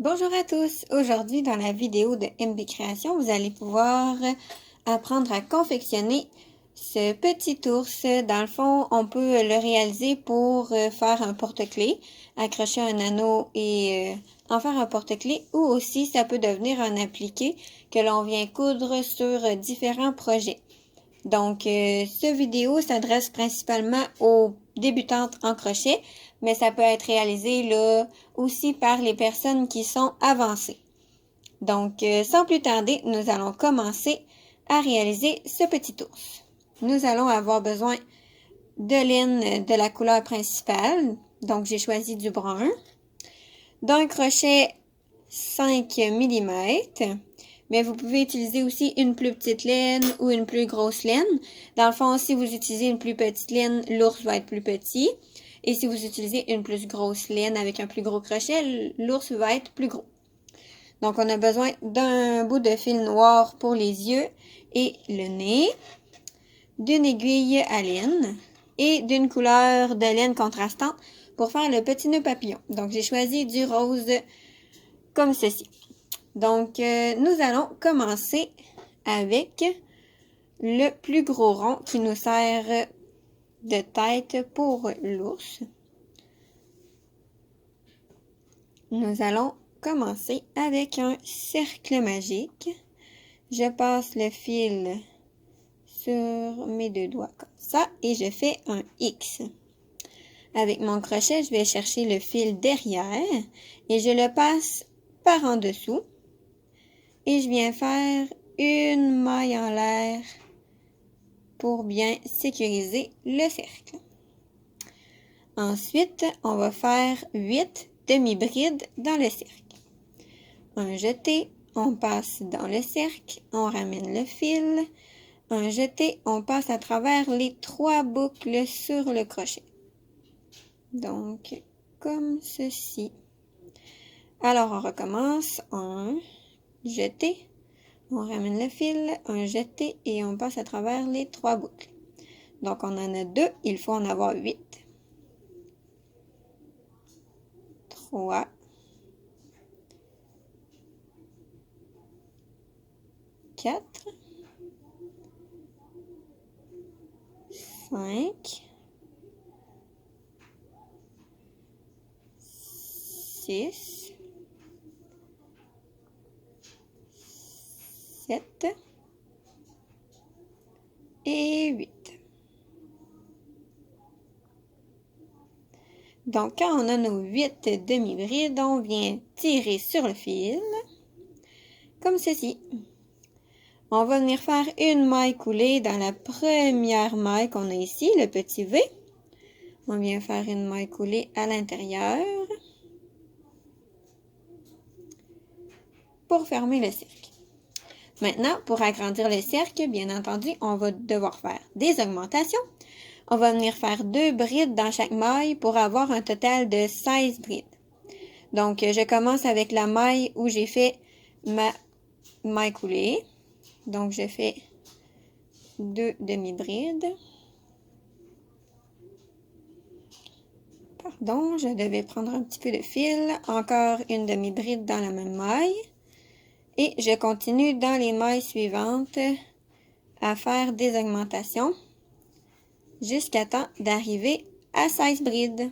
Bonjour à tous! Aujourd'hui, dans la vidéo de MB Création, vous allez pouvoir apprendre à confectionner ce petit ours. Dans le fond, on peut le réaliser pour faire un porte-clés, accrocher un anneau et en faire un porte-clés, ou aussi ça peut devenir un appliqué que l'on vient coudre sur différents projets. Donc, cette vidéo s'adresse principalement aux débutantes en crochet, mais ça peut être réalisé là aussi par les personnes qui sont avancées. Donc, sans plus tarder, nous allons commencer à réaliser ce petit ours. Nous allons avoir besoin de laine de la couleur principale, donc j'ai choisi du brun, d'un crochet 5 mm, mais vous pouvez utiliser aussi une plus petite laine ou une plus grosse laine. Dans le fond, si vous utilisez une plus petite laine, l'ours va être plus petit. Et si vous utilisez une plus grosse laine avec un plus gros crochet, l'ours va être plus gros. Donc, on a besoin d'un bout de fil noir pour les yeux et le nez, d'une aiguille à laine et d'une couleur de laine contrastante pour faire le petit nœud papillon. Donc, j'ai choisi du rose comme ceci. Donc, nous allons commencer avec le plus gros rond qui nous sert de tête pour l'ours. Nous allons commencer avec un cercle magique. Je passe le fil sur mes deux doigts comme ça et je fais un X. Avec mon crochet, je vais chercher le fil derrière et je le passe par en dessous. Et je viens faire une maille en l'air pour bien sécuriser le cercle. Ensuite, on va faire 8 demi-brides dans le cercle. Un jeté, on passe dans le cercle, on ramène le fil. Un jeté, on passe à travers les 3 boucles sur le crochet. Donc, comme ceci. Alors, on recommence. Un jeté. On ramène le fil, un jeté et on passe à travers les 3 boucles. Donc, on en a 2, il faut en avoir 8. 3. 4. 5. 6. 7. Et 8. Donc, quand on a nos 8 demi-brides, on vient tirer sur le fil, comme ceci. On va venir faire une maille coulée dans la première maille qu'on a ici, le petit V. On vient faire une maille coulée à l'intérieur pour fermer le cercle. Maintenant, pour agrandir le cercle, bien entendu, on va devoir faire des augmentations. On va venir faire 2 brides dans chaque maille pour avoir un total de 16 brides. Donc, je commence avec la maille où j'ai fait ma maille coulée. Donc, je fais 2 demi-brides. Pardon, je devais prendre un petit peu de fil. Encore une demi-bride dans la même maille. Et je continue dans les mailles suivantes à faire des augmentations jusqu'à temps d'arriver à 16 brides.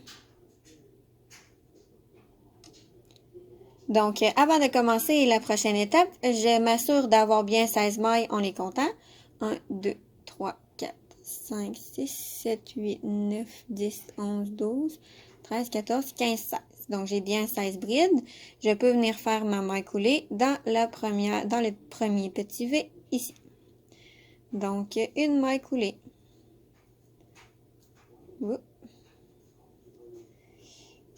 Donc, avant de commencer la prochaine étape, je m'assure d'avoir bien 16 mailles, on les comptant. 1, 2, 3, 4, 5, 6, 7, 8, 9, 10, 11, 12, 13, 14, 15, 16. Donc, j'ai bien 16 brides. Je peux venir faire ma maille coulée dans le premier petit V ici. Donc, une maille coulée.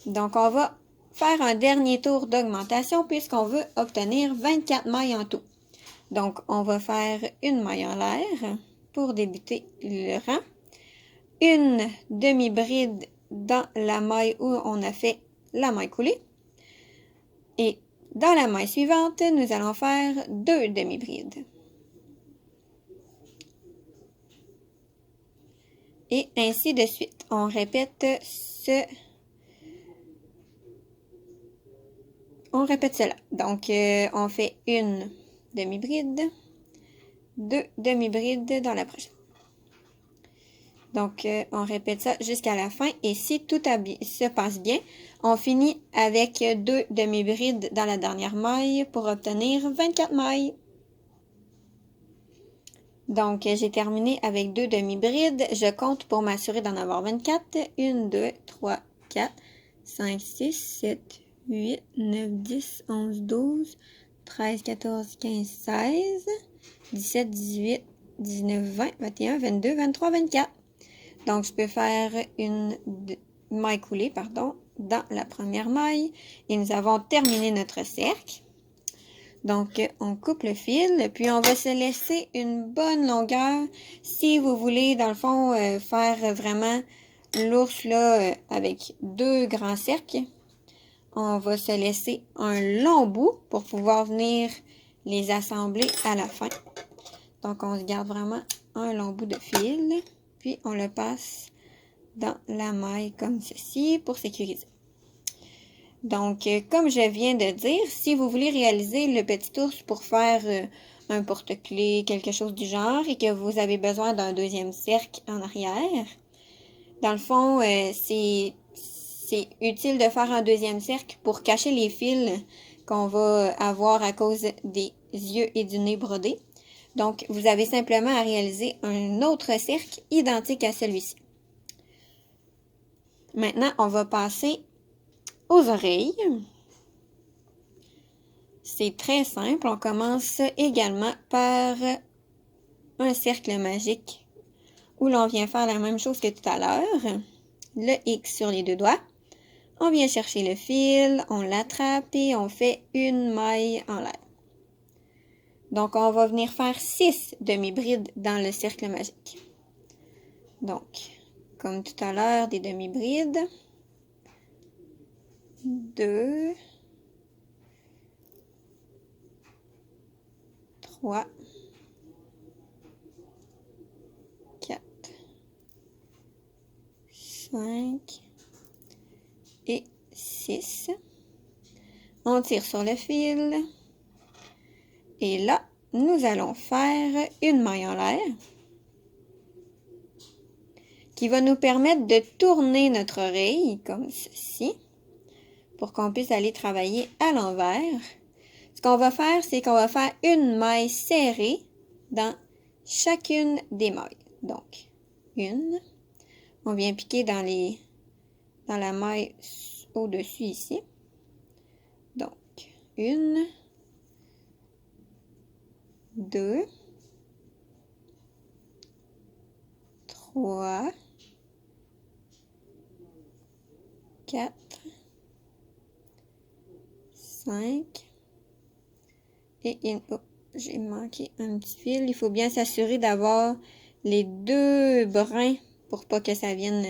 Donc, on va faire un dernier tour d'augmentation puisqu'on veut obtenir 24 mailles en tout. Donc, on va faire une maille en l'air pour débuter le rang. Une demi-bride dans la maille où on a fait la maille coulée. Et dans la maille suivante, nous allons faire 2 demi-brides. Et ainsi de suite. On répète on répète cela. Donc, on fait une demi-bride, 2 demi-brides dans la prochaine. Donc, on répète ça jusqu'à la fin. Et si tout se passe bien, on finit avec 2 demi-brides dans la dernière maille pour obtenir 24 mailles. Donc, j'ai terminé avec 2 demi-brides. Je compte pour m'assurer d'en avoir 24. 1, 2, 3, 4, 5, 6, 7, 8, 9, 10, 11, 12, 13, 14, 15, 16, 17, 18, 19, 20, 21, 22, 23, 24. Donc, je peux faire une maille coulée, dans la première maille. Et nous avons terminé notre cercle. Donc, on coupe le fil, puis on va se laisser une bonne longueur. Si vous voulez, dans le fond, faire vraiment l'ours là avec 2 grands cercles, on va se laisser un long bout pour pouvoir venir les assembler à la fin. Donc, on se garde vraiment un long bout de fil, puis on le passe dans la maille comme ceci pour sécuriser. Donc, comme je viens de dire, si vous voulez réaliser le petit ours pour faire un porte-clés, quelque chose du genre, et que vous avez besoin d'un deuxième cercle en arrière, dans le fond, c'est utile de faire un deuxième cercle pour cacher les fils qu'on va avoir à cause des yeux et du nez brodés. Donc, vous avez simplement à réaliser un autre cercle identique à celui-ci. Maintenant, on va passer aux oreilles. C'est très simple. On commence également par un cercle magique où l'on vient faire la même chose que tout à l'heure. Le X sur les 2 doigts. On vient chercher le fil, on l'attrape et on fait une maille en l'air. Donc, on va venir faire 6 demi-brides dans le cercle magique. Donc, comme tout à l'heure, des demi-brides. 2, 3, 4, 5 et 6. On tire sur le fil. Et là, nous allons faire une maille en l'air qui va nous permettre de tourner notre oreille comme ceci pour qu'on puisse aller travailler à l'envers. Ce qu'on va faire, c'est qu'on va faire une maille serrée dans chacune des mailles. Donc, une. On vient piquer dans la maille au-dessus ici. Donc, une, 2, 3, 4, 5 et une. Oh, j'ai manqué un petit fil. Il faut bien s'assurer d'avoir les 2 brins pour pas que ça vienne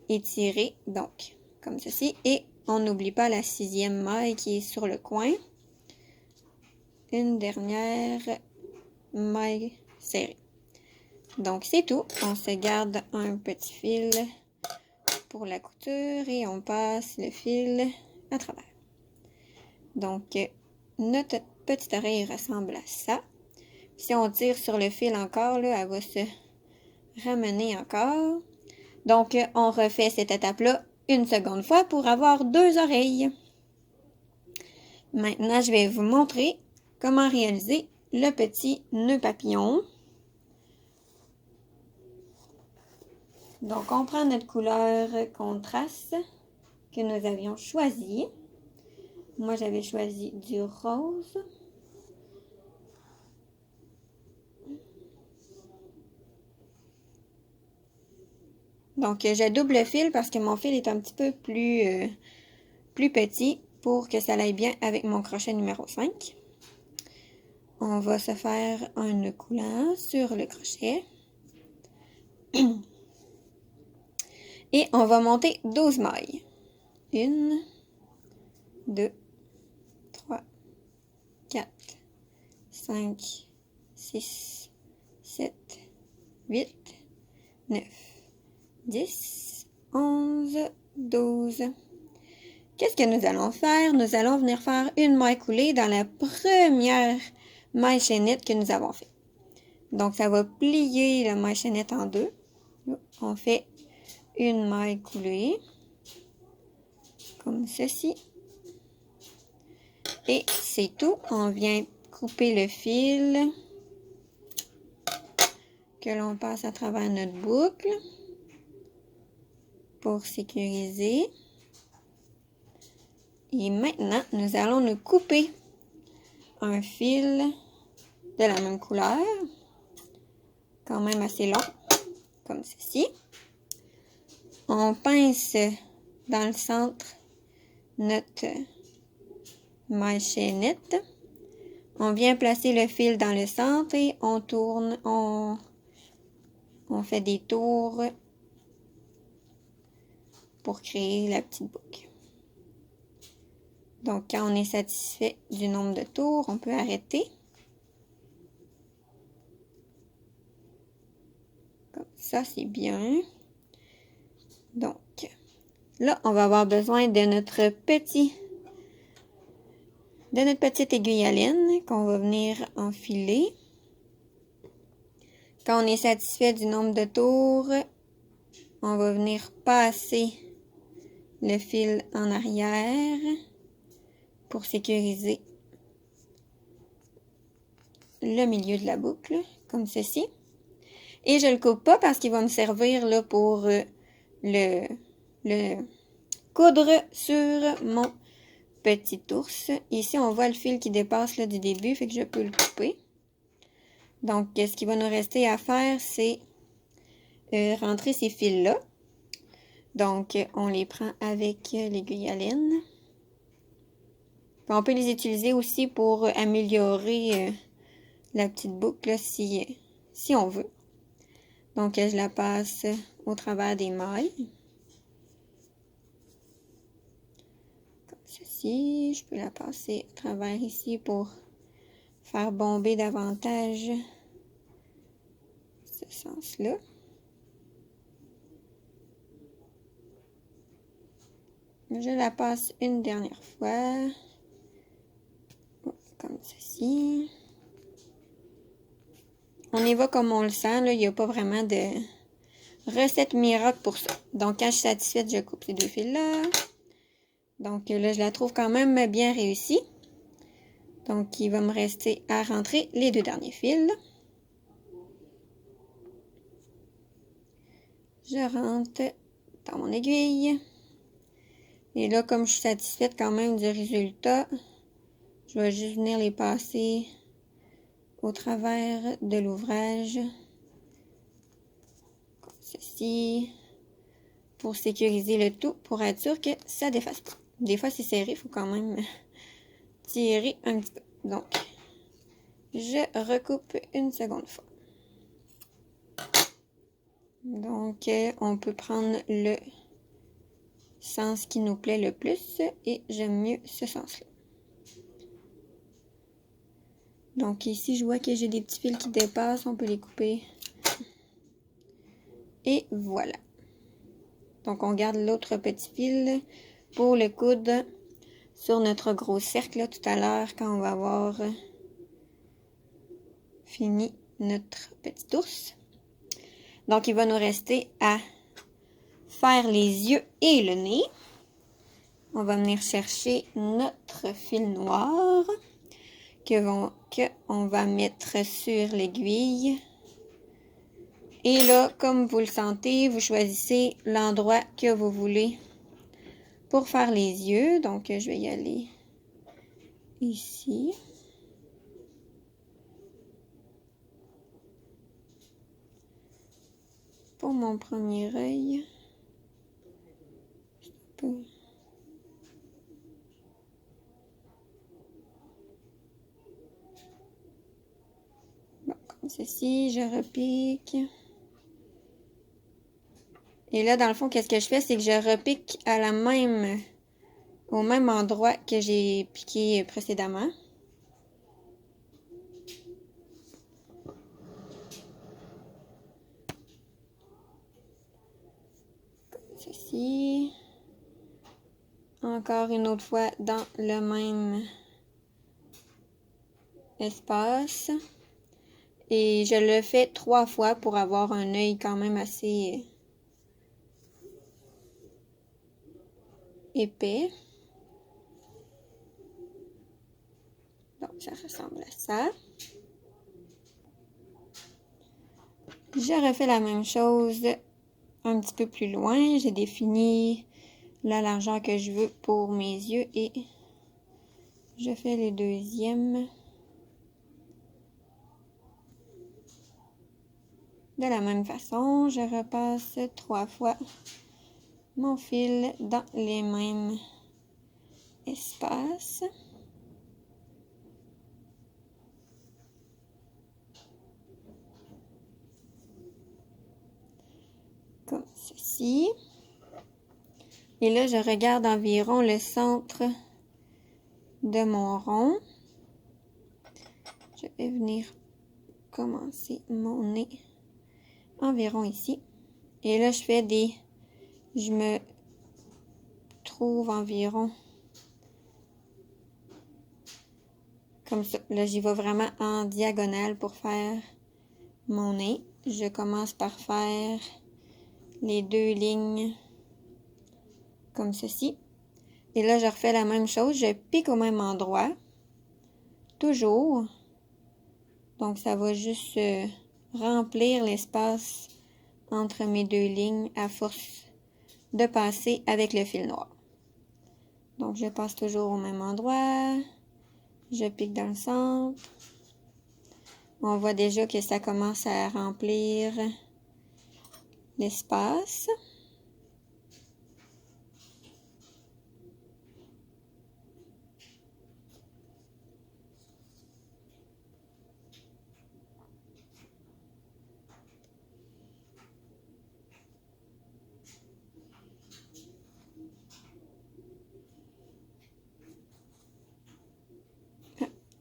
étirer. Donc, comme ceci. Et on n'oublie pas la 6e maille qui est sur le coin. Une dernière maille serrée. Donc, c'est tout. On se garde un petit fil pour la couture et on passe le fil à travers. Donc, notre petite oreille ressemble à ça. Si on tire sur le fil encore, là, elle va se ramener encore. Donc, on refait cette étape-là une seconde fois pour avoir 2 oreilles. Maintenant, je vais vous montrer comment réaliser le petit nœud papillon. Donc, on prend notre couleur contraste que nous avions choisie. Moi, j'avais choisi du rose. Donc, je double le fil parce que mon fil est un petit peu plus petit pour que ça aille bien avec mon crochet numéro 5. On va se faire un nœud coulant sur le crochet. Et on va monter 12 mailles. 1, 2, 3, 4, 5, 6, 7, 8, 9, 10, 11, 12. qu'est-ce que nous allons faire? Nous allons venir faire une maille coulée dans la première maille chaînette que nous avons fait. Donc, ça va plier la maille chaînette en deux. On fait une maille coulée, comme ceci. Et c'est tout. On vient couper le fil que l'on passe à travers notre boucle pour sécuriser. Et maintenant, nous allons nous couper un fil de la même couleur, quand même assez long, comme ceci. On pince dans le centre notre maille chaînette. On vient placer le fil dans le centre et on tourne, on fait des tours pour créer la petite boucle. Donc, quand on est satisfait du nombre de tours, on peut arrêter. Comme ça, c'est bien. Donc, là, on va avoir besoin de notre petite aiguille à laine qu'on va venir enfiler. Quand on est satisfait du nombre de tours, on va venir passer le fil en arrière pour sécuriser le milieu de la boucle, comme ceci. Et je le coupe pas parce qu'il va me servir là pour le coudre sur mon petit ours. Ici, on voit le fil qui dépasse là, du début, fait que je peux le couper. Donc, ce qui va nous rester à faire, c'est rentrer ces fils-là. Donc, on les prend avec l'aiguille à laine. On peut les utiliser aussi pour améliorer la petite boucle là, si on veut. Donc, je la passe au travers des mailles. Comme ceci. Je peux la passer à travers ici pour faire bomber davantage ce sens-là. Je la passe une dernière fois. Comme ceci. On y va comme on le sent. Là. Il n'y a pas vraiment de recette miracle pour ça. Donc, quand je suis satisfaite, je coupe ces deux fils-là. Donc, là, je la trouve quand même bien réussie. Donc, il va me rester à rentrer les deux derniers fils. Je rentre dans mon aiguille. Et là, comme je suis satisfaite quand même du résultat, je vais juste venir les passer au travers de l'ouvrage. Comme ceci. Pour sécuriser le tout, pour être sûr que ça ne défasse pas. Des fois, c'est serré, il faut quand même tirer un petit peu. Donc, je recoupe une seconde fois. Donc, on peut prendre le sens qui nous plaît le plus et j'aime mieux ce sens-là. Donc, ici, je vois que j'ai des petits fils qui dépassent, on peut les couper. Et voilà. Donc, on garde l'autre petit fil pour le coude sur notre gros cercle là, tout à l'heure quand on va avoir fini notre petit ours. Donc, il va nous rester à faire les yeux et le nez. On va venir chercher notre fil noir qu'on va mettre sur l'aiguille. Et là, comme vous le sentez, vous choisissez l'endroit que vous voulez pour faire les yeux. Donc, je vais y aller ici. Pour mon premier œil. Bon, comme ceci, je repique. Et là, dans le fond, qu'est-ce que je fais? C'est que je repique au même endroit que j'ai piqué précédemment. Comme ceci. encore une autre fois dans le même espace. Et je le fais 3 fois pour avoir un œil quand même assez épais. Donc, ça ressemble à ça. Je refais la même chose un petit peu plus loin. J'ai défini la largeur que je veux pour mes yeux et je fais le deuxième de la même façon. Je repasse 3 fois mon fil dans les mêmes espaces. Comme ceci. Et là, je regarde environ le centre de mon rond. Je vais venir commencer mon nez environ ici. Et là, je me trouve environ comme ça. Là, j'y vais vraiment en diagonale pour faire mon nez. Je commence par faire les 2 lignes comme ceci. Et là, je refais la même chose. Je pique au même endroit. Toujours. Donc, ça va juste remplir l'espace entre mes 2 lignes à force de passer avec le fil noir. Donc, je passe toujours au même endroit. Je pique dans le centre. On voit déjà que ça commence à remplir l'espace.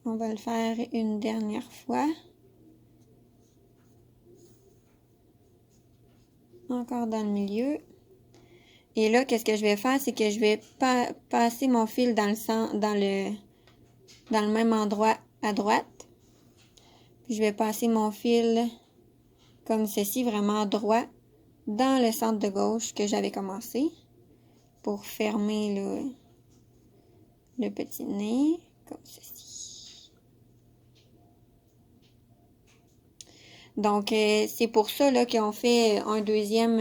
On va le faire une dernière fois. Encore dans le milieu. Et là, qu'est-ce que je vais faire? C'est que je vais passer mon fil dans le même endroit à droite. Puis je vais passer mon fil comme ceci, vraiment droit, dans le centre de gauche que j'avais commencé pour fermer le petit nez, comme ceci. Donc, c'est pour ça là qu'on fait un deuxième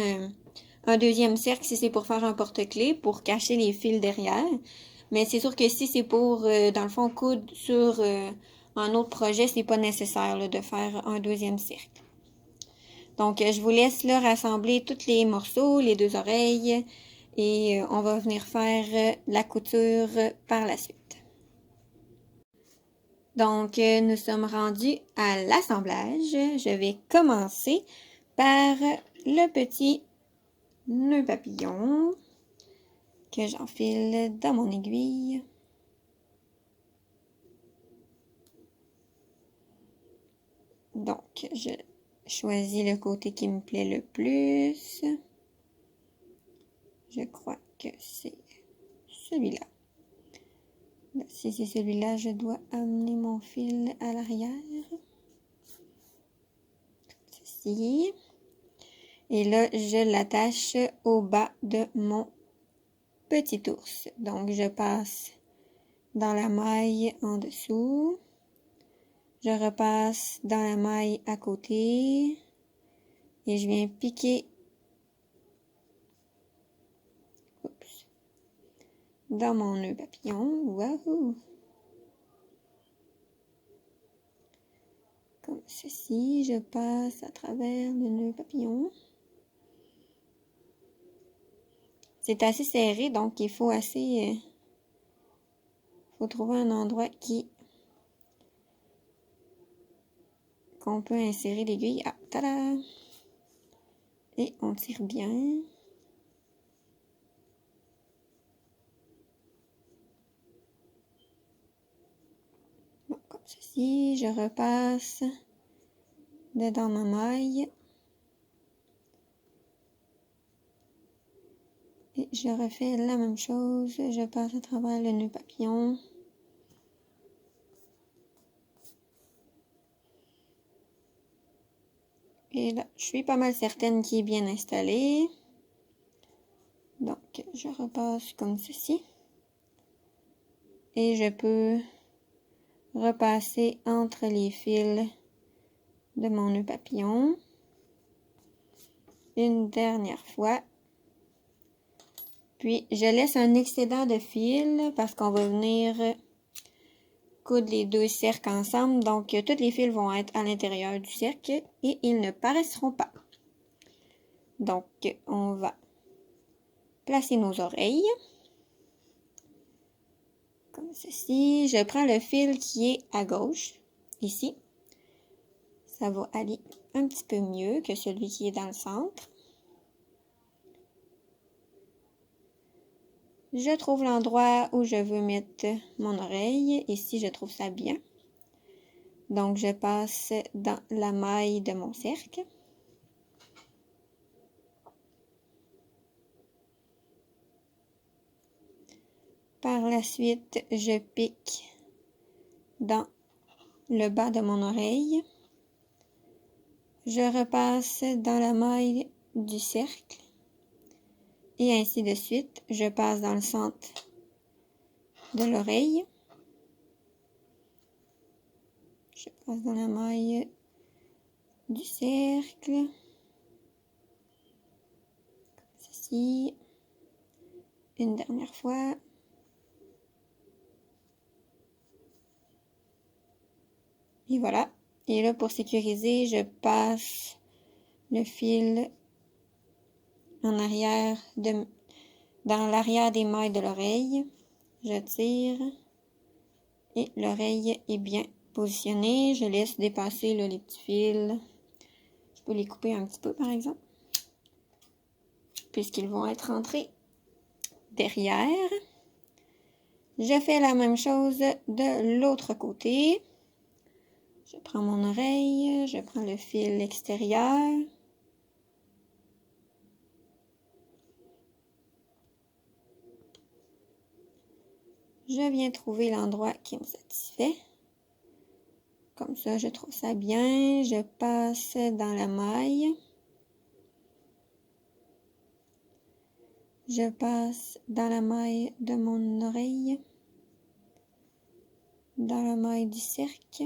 cercle si c'est pour faire un porte-clés, pour cacher les fils derrière. Mais c'est sûr que si c'est pour, dans le fond, coudre sur un autre projet, c'est pas nécessaire là, de faire un deuxième cercle. Donc, je vous laisse là rassembler tous les morceaux, les 2 oreilles, et on va venir faire la couture par la suite. Donc, nous sommes rendus à l'assemblage. Je vais commencer par le petit nœud papillon que j'enfile dans mon aiguille. Donc, je choisis le côté qui me plaît le plus. Je crois que c'est celui-là. Si c'est celui-là, je dois amener mon fil à l'arrière. Ceci. Et là, je l'attache au bas de mon petit ours. Donc, je passe dans la maille en dessous. Je repasse dans la maille à côté. Et je viens piquer dans mon nœud papillon. Wahoo! Comme ceci, je passe à travers le nœud papillon. C'est assez serré, donc il faut faut trouver un endroit qu'on peut insérer l'aiguille. Ah, tada! Et on tire bien. Bon, comme ceci, je repasse dedans ma maille. Et je refais la même chose, je passe à travers le nœud papillon. Et là, je suis pas mal certaine qu'il est bien installé. Donc, je repasse comme ceci. Et je peux repasser entre les fils de mon nœud papillon. Une dernière fois. Puis, je laisse un excédent de fil parce qu'on va venir coudre les deux cercles ensemble. Donc, tous les fils vont être à l'intérieur du cercle et ils ne paraîtront pas. Donc, on va placer nos oreilles. Comme ceci. Je prends le fil qui est à gauche, ici. Ça va aller un petit peu mieux que celui qui est dans le centre. Je trouve l'endroit où je veux mettre mon oreille. Ici, je trouve ça bien. Donc, je passe dans la maille de mon cercle. Par la suite, je pique dans le bas de mon oreille. Je repasse dans la maille du cercle. Et ainsi de suite, je passe dans le centre de l'oreille. Je passe dans la maille du cercle. Comme ceci. Une dernière fois. Et voilà. Et là, pour sécuriser, je passe le fil en arrière, dans l'arrière des mailles de l'oreille. Je tire et l'oreille est bien positionnée. Je laisse dépasser là, les petits fils. Je peux les couper un petit peu, par exemple, puisqu'ils vont être rentrés derrière. Je fais la même chose de l'autre côté. Je prends mon oreille, je prends le fil extérieur. Je viens trouver l'endroit qui me satisfait. Comme ça, je trouve ça bien. Je passe dans la maille. Je passe dans la maille de mon oreille. Dans la maille du cercle.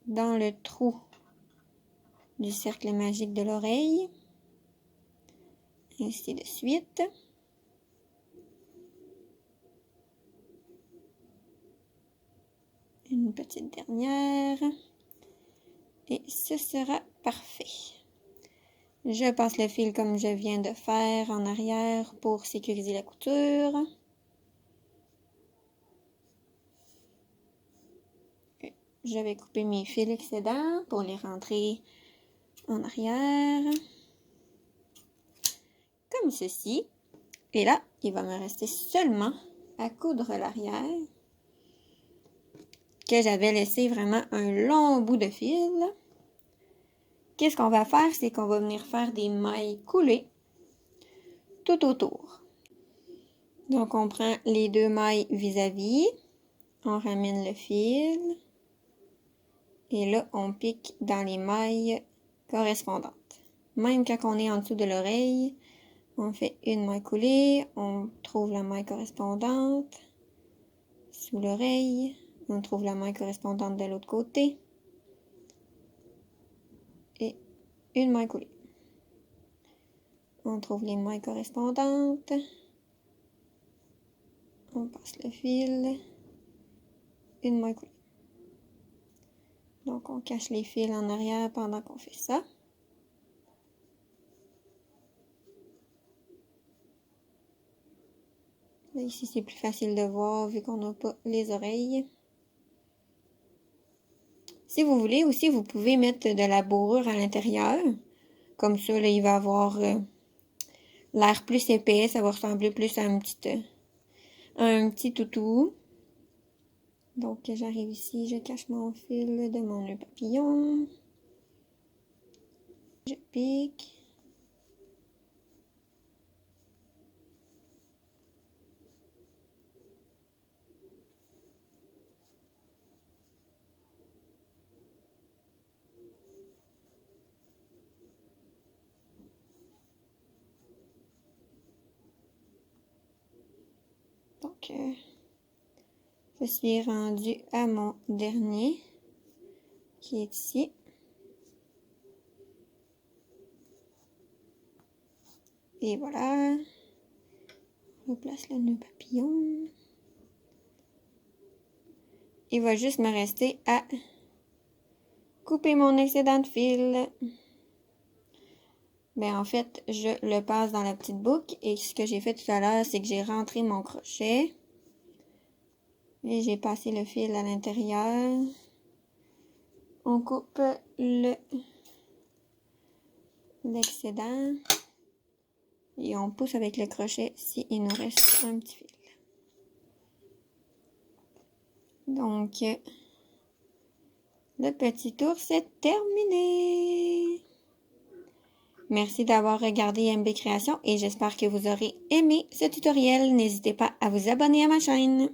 Dans le trou du cercle magique de l'oreille. Ainsi de suite. Une petite dernière. Et ce sera parfait. Je passe le fil comme je viens de faire en arrière pour sécuriser la couture. Je vais couper mes fils excédents pour les rentrer en arrière. Comme ceci. Et là, il va me rester seulement à coudre l'arrière, que j'avais laissé vraiment un long bout de fil. Qu'est-ce qu'on va faire? C'est qu'on va venir faire des mailles coulées tout autour. Donc, on prend les deux mailles vis-à-vis, on ramène le fil, et là, on pique dans les mailles correspondantes. Même quand on est en dessous de l'oreille, on fait une maille coulée, on trouve la maille correspondante sous l'oreille, on trouve la maille correspondante de l'autre côté et une maille coulée. On trouve les mailles correspondantes, on passe le fil, une maille coulée. Donc on cache les fils en arrière pendant qu'on fait ça. Là, ici, c'est plus facile de voir vu qu'on n'a pas les oreilles. Si vous voulez aussi, vous pouvez mettre de la bourrure à l'intérieur. Comme ça, là, il va avoir l'air plus épais. Ça va ressembler plus à un petit toutou. Donc, j'arrive ici, je cache mon fil de mon nœud papillon. Je pique. Donc, je suis rendue à mon dernier, qui est ici. Et voilà. Je place le nœud papillon. Il va juste me rester à couper mon excédent de fil. Ben, en fait, je le passe dans la petite boucle. Et ce que j'ai fait tout à l'heure, c'est que j'ai rentré mon crochet. Et j'ai passé le fil à l'intérieur. On coupe l'excédent. Et on pousse avec le crochet si il nous reste un petit fil. Donc, le petit ours est terminé. Merci d'avoir regardé MB Création et j'espère que vous aurez aimé ce tutoriel. N'hésitez pas à vous abonner à ma chaîne.